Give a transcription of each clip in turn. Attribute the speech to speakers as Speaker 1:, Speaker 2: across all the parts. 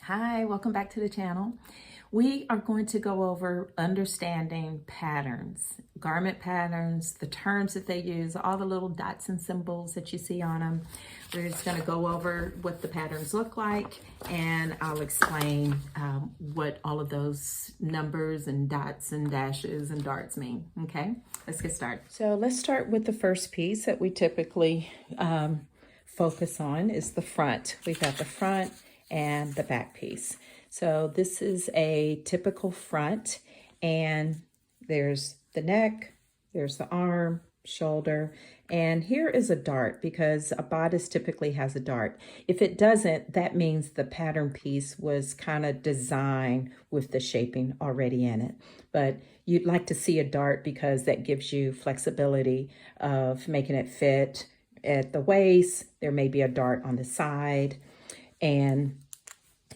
Speaker 1: Hi, welcome back to the channel. We are going to go over understanding patterns, garment patterns, the terms that they use, all the little dots and symbols that you see on them. We're just going to go over what the patterns look like, and I'll explain what all of those numbers and dots and dashes and darts mean. Okay, let's get started. So let's start with the first piece that we typically focus on is the front. We've got the front and the back piece. So this is a typical front, and there's the neck, there's the arm, shoulder, and here is a dart because a bodice typically has a dart. If it doesn't, that means the pattern piece was kind of designed with the shaping already in it. But you'd like to see a dart because that gives you flexibility of making it fit at the waist. There may be a dart on the side, and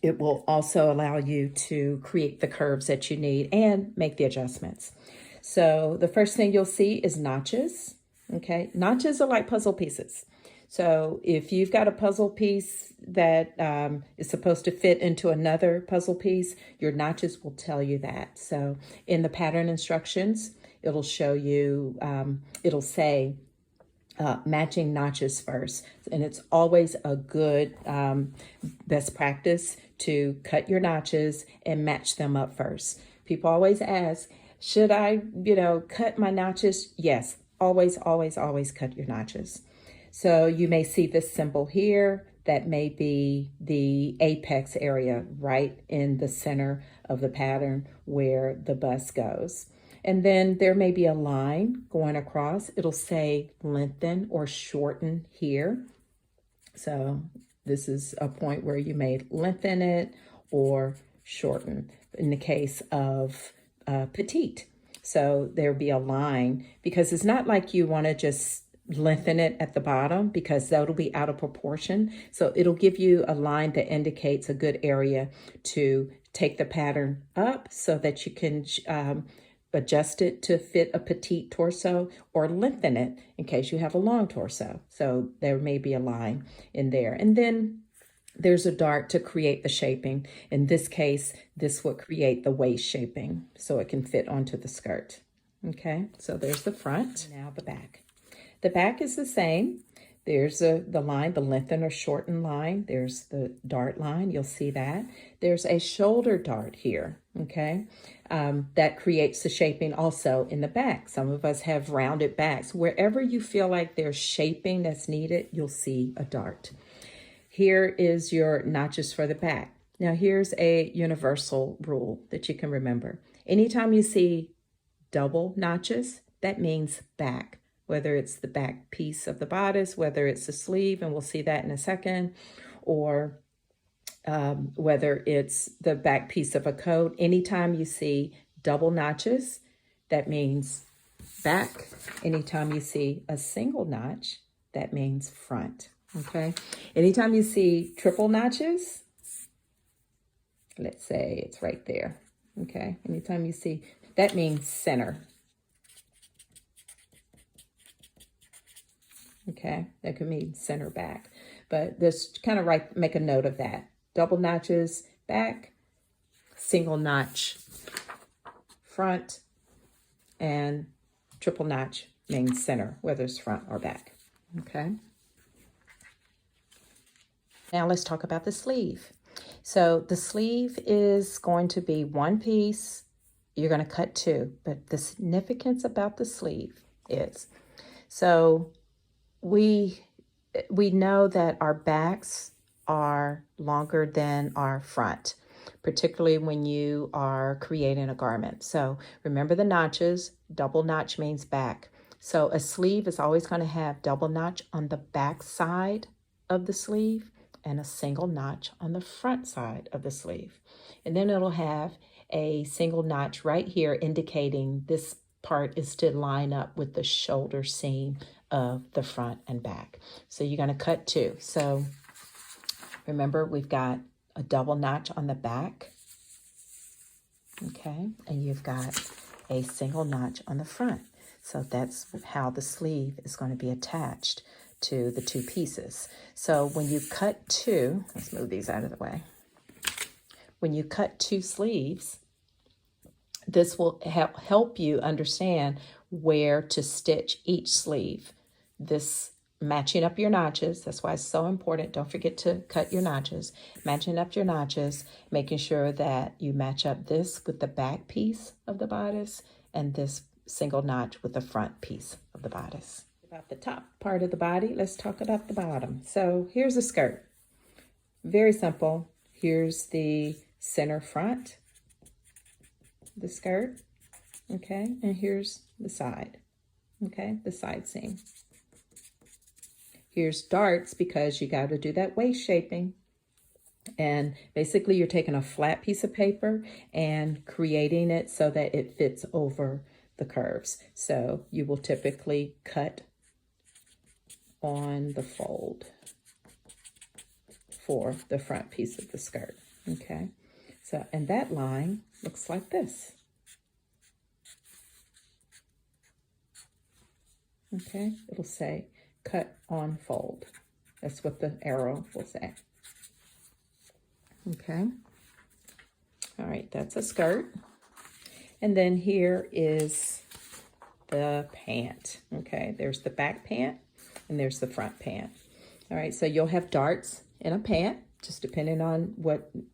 Speaker 1: it will also allow you to create the curves that you need and make the adjustments. So the first thing you'll see is notches. Okay, notches are like puzzle pieces. So if you've got a puzzle piece that is supposed to fit into another puzzle piece, your notches will tell you that. So in the pattern instructions, it'll show you, it'll say, matching notches first. And it's always a good best practice to cut your notches and match them up first. People always ask, should I, cut my notches? Yes, always, always, always cut your notches. So you may see this symbol here. That may be the apex area right in the center of the pattern where the bust goes. And then there may be a line going across. It'll say lengthen or shorten here. So this is a point where you may lengthen it or shorten in the case of petite. So there'll be a line because it's not like you want to just lengthen it at the bottom because that'll be out of proportion. So it'll give you a line that indicates a good area to take the pattern up so that you can adjust it to fit a petite torso, or lengthen it in case you have a long torso. So there may be a line in there. And then there's a dart to create the shaping. In this case, this would create the waist shaping so it can fit onto the skirt. Okay, so there's the front. Now the back. The back is the same. There's the line, the lengthen or shorten line. There's the dart line. You'll see that. There's a shoulder dart here, okay? That creates the shaping also in the back. Some of us have rounded backs. Wherever you feel like there's shaping that's needed, you'll see a dart. Here is your notches for the back. Now here's a universal rule that you can remember. Anytime you see double notches, that means back. Whether it's the back piece of the bodice, whether it's the sleeve, and we'll see that in a second, or whether it's the back piece of a coat. Anytime you see double notches, that means back. Anytime you see a single notch, that means front, okay? Anytime you see triple notches, let's say it's right there, okay? Anytime you see, that means center. Okay, that could mean center back, but just kind of make a note of that. Double notches back, single notch front, and triple notch means center, whether it's front or back. Okay. Now let's talk about the sleeve. So the sleeve is going to be one piece. You're going to cut two, but the significance about the sleeve is, so we know that our backs are longer than our front, particularly when you are creating a garment. So remember the notches. Double notch means back. So a sleeve is always going to have double notch on the back side of the sleeve and a single notch on the front side of the sleeve. And then it'll have a single notch right here indicating this part is to line up with the shoulder seam of the front and back. So you're going to cut two. So remember, we've got a double notch on the back, okay, and you've got a single notch on the front. So that's how the sleeve is going to be attached to the two pieces. So when you cut two, let's move these out of the way. When you cut two sleeves, this will help you understand where to stitch each sleeve. This matching up your notches, that's why it's so important. Don't forget to cut your notches. Matching up your notches, making sure that you match up this with the back piece of the bodice and this single notch with the front piece of the bodice. About the top part of the body, let's talk about the bottom. So here's a skirt. Very simple. Here's the center front, the skirt, okay? And here's the side, okay? The side seam. Here's darts because you got to do that waist shaping. And basically you're taking a flat piece of paper and creating it so that it fits over the curves. So you will typically cut on the fold for the front piece of the skirt, okay? So, and that line looks like this. Okay, it'll say cut on fold. That's what the arrow will say. Okay. All right, that's a skirt. And then here is the pant. Okay, there's the back pant and there's the front pant. All right, so you'll have darts in a pant, just depending on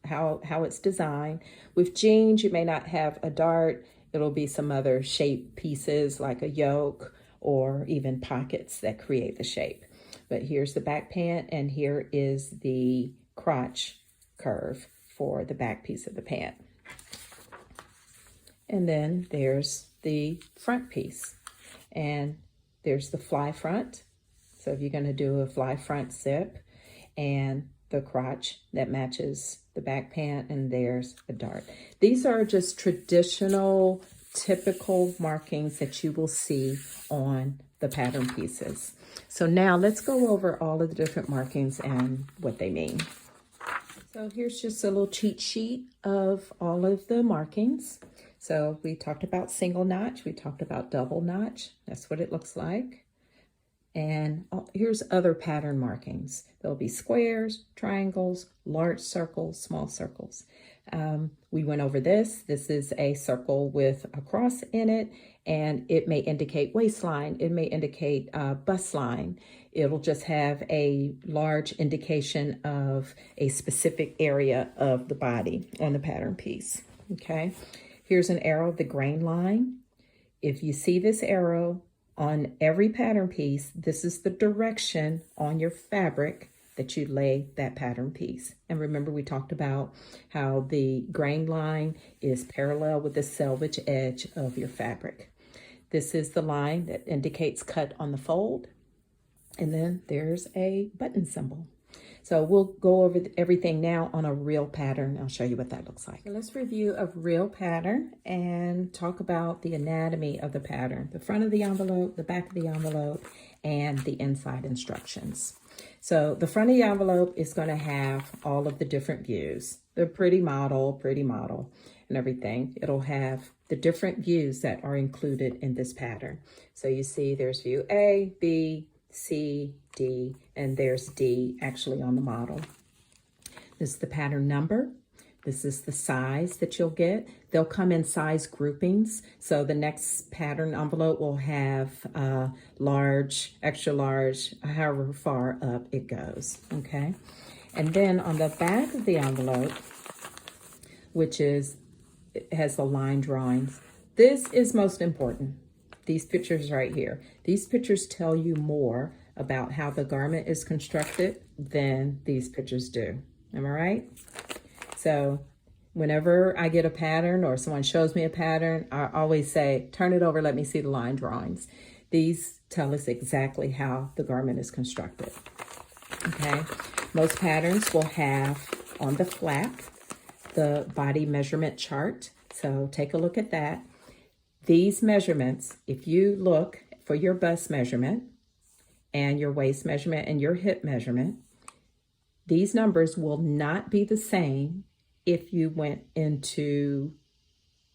Speaker 1: how it's designed. With jeans, you may not have a dart. It'll be some other shape pieces like a yoke or even pockets that create the shape. But here's the back pant and here is the crotch curve for the back piece of the pant. And then there's the front piece and there's the fly front. So if you're going to do a fly front zip, and the crotch that matches the back pant, and there's a dart. These are just traditional, typical markings that you will see on the pattern pieces. So now let's go over all of the different markings and what they mean. So here's just a little cheat sheet of all of the markings. So we talked about single notch, we talked about double notch. That's what it looks like. And here's other pattern markings. There'll be squares, triangles, large circles, small circles. We went over this. This is a circle with a cross in it, and it may indicate waistline. It may indicate bust line. It'll just have a large indication of a specific area of the body on the pattern piece, okay? Here's an arrow, the grain line. If you see this arrow on every pattern piece, this is the direction on your fabric that you lay that pattern piece. And remember, we talked about how the grain line is parallel with the selvage edge of your fabric. This is the line that indicates cut on the fold. And then there's a button symbol. So we'll go over everything now on a real pattern. I'll show you what that looks like. So let's review a real pattern and talk about the anatomy of the pattern, the front of the envelope, the back of the envelope, and the inside instructions. So the front of the envelope is going to have all of the different views, the pretty model and everything. It'll have the different views that are included in this pattern. So you see there's view A, B, C, D, and there's D actually on the model. This is the pattern number. This is the size that you'll get. They'll come in size groupings. So the next pattern envelope will have large, extra large, however far up it goes, okay? And then on the back of the envelope, which is, it has the line drawings. This is most important. These pictures right here. These pictures tell you more about how the garment is constructed than these pictures do. Am I right? So whenever I get a pattern or someone shows me a pattern, I always say, turn it over, let me see the line drawings. These tell us exactly how the garment is constructed. Okay. Most patterns will have on the flap the body measurement chart. So take a look at that. These measurements, if you look for your bust measurement and your waist measurement and your hip measurement, these numbers will not be the same if you went into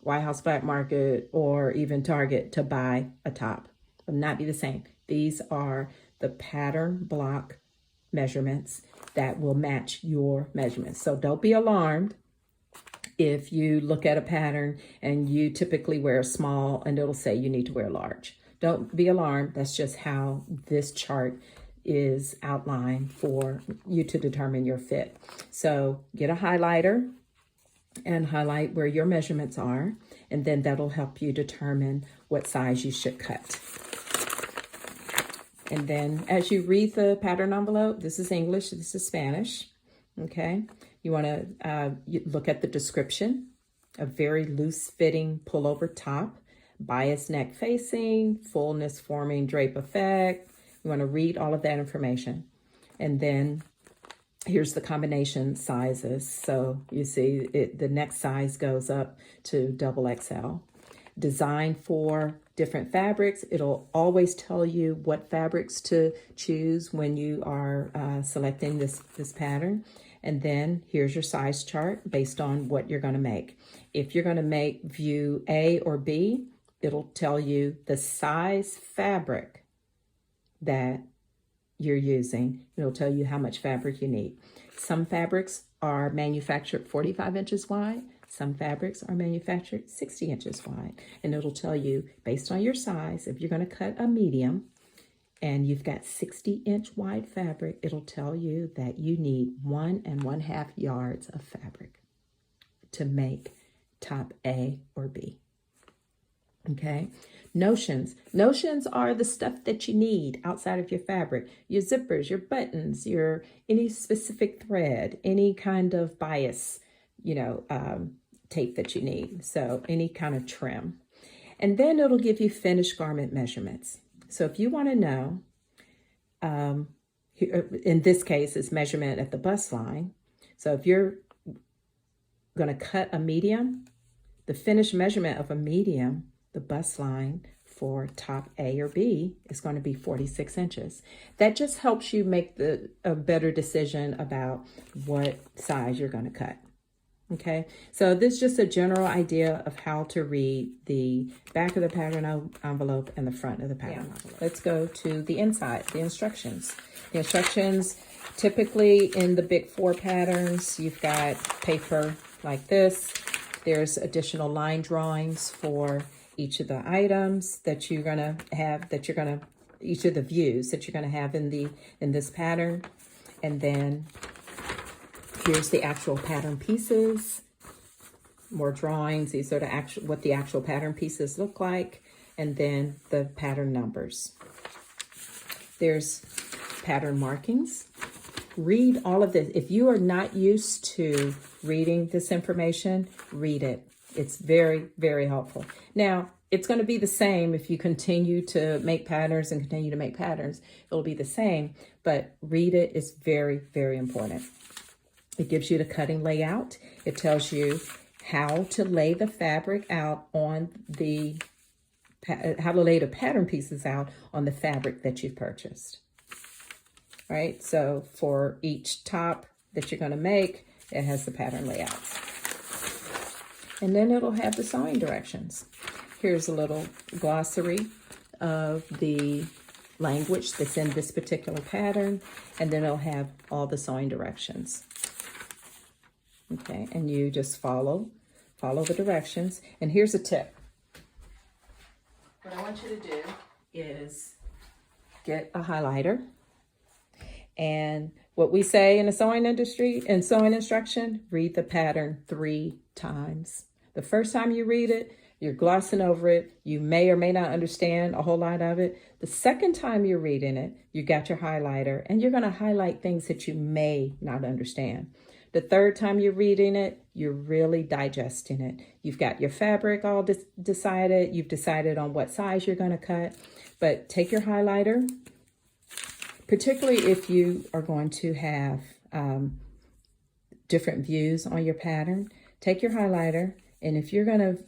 Speaker 1: White House Black Market or even Target to buy a top. It will not be the same. These are the pattern block measurements that will match your measurements. So don't be alarmed if you look at a pattern and you typically wear a small and it'll say you need to wear large. Don't be alarmed. That's just how this chart is outlined for you to determine your fit. So get a highlighter and highlight where your measurements are, and then that'll help you determine what size you should cut. And then as you read the pattern envelope, this is English, this is Spanish, okay? You wanna look at the description: a very loose fitting pullover top, bias neck facing, fullness forming drape effect. You wanna read all of that information. And then here's the combination sizes. So you see the next size goes up to XXL. Designed for different fabrics. It'll always tell you what fabrics to choose when you are selecting this pattern. And then here's your size chart based on what you're going to make. If you're going to make view A or B, it'll tell you the size fabric that you're using. It'll tell you how much fabric you need. Some fabrics are manufactured 45 inches wide. Some fabrics are manufactured 60 inches wide. And it'll tell you, based on your size, if you're going to cut a medium and you've got 60-inch wide fabric, it'll tell you that you need 1 1/2 yards of fabric to make top A or B. Okay? Notions. Notions are the stuff that you need outside of your fabric. Your zippers, your buttons, your any specific thread, any kind of bias, tape that you need. So any kind of trim. And then it'll give you finished garment measurements. So if you want to know, in this case, it's measurement at the bust line. So if you're going to cut a medium, the finished measurement of a medium, the bust line for top A or B is going to be 46 inches. That just helps you make a better decision about what size you're going to cut. Okay, so this is just a general idea of how to read the back of the pattern envelope and the front of the pattern envelope. Let's go to the inside, the instructions. The instructions, typically in the big 4 patterns, you've got paper like this. There's additional line drawings for each of the items that you're gonna have, each of the views that you're gonna have in this pattern. And then here's the actual pattern pieces, more drawings. These are what the actual pattern pieces look like, and then the pattern numbers. There's pattern markings. Read all of this. If you are not used to reading this information, read it. It's very, very helpful. Now, it's going to be the same if you continue to make patterns and continue to make patterns. It'll be the same, but read it is very, very important. It gives you the cutting layout. It tells you how to lay the fabric out on how to lay the pattern pieces out on the fabric that you've purchased. All right, so for each top that you're going to make, it has the pattern layouts. And then it'll have the sewing directions. Here's a little glossary of the language that's in this particular pattern, and then it'll have all the sewing directions. Okay, and you just follow the directions. And here's a tip. What I want you to do is get a highlighter. And what we say in the sewing industry, in sewing instruction, read the pattern 3 times. The first time you read it, you're glossing over it. You may or may not understand a whole lot of it. The second time you're reading it, you got your highlighter, and you're going to highlight things that you may not understand. The third time you're reading it, you're really digesting it. You've got your fabric all decided. You've decided on what size you're going to cut. But take your highlighter, particularly if you are going to have different views on your pattern. Take your highlighter, and if you're going to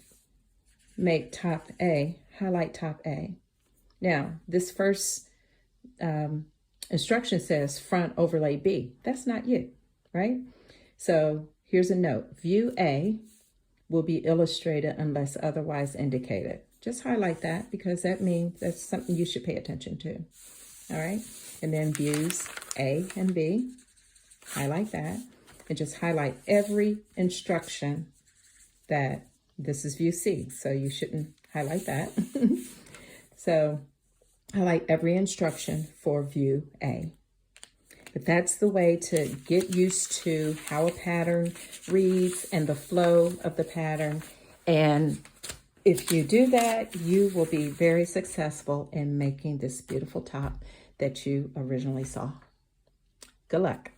Speaker 1: make top A, highlight top A. Now, this first instruction says front overlay B. That's not you, right? So here's a note. View A will be illustrated unless otherwise indicated. Just highlight that because that means that's something you should pay attention to. All right. and then views A and B. Highlight that and just highlight every instruction that this is view C. So you shouldn't highlight that. So highlight every instruction for view A. But that's the way to get used to how a pattern reads and the flow of the pattern. And if you do that, you will be very successful in making this beautiful top that you originally saw. Good luck.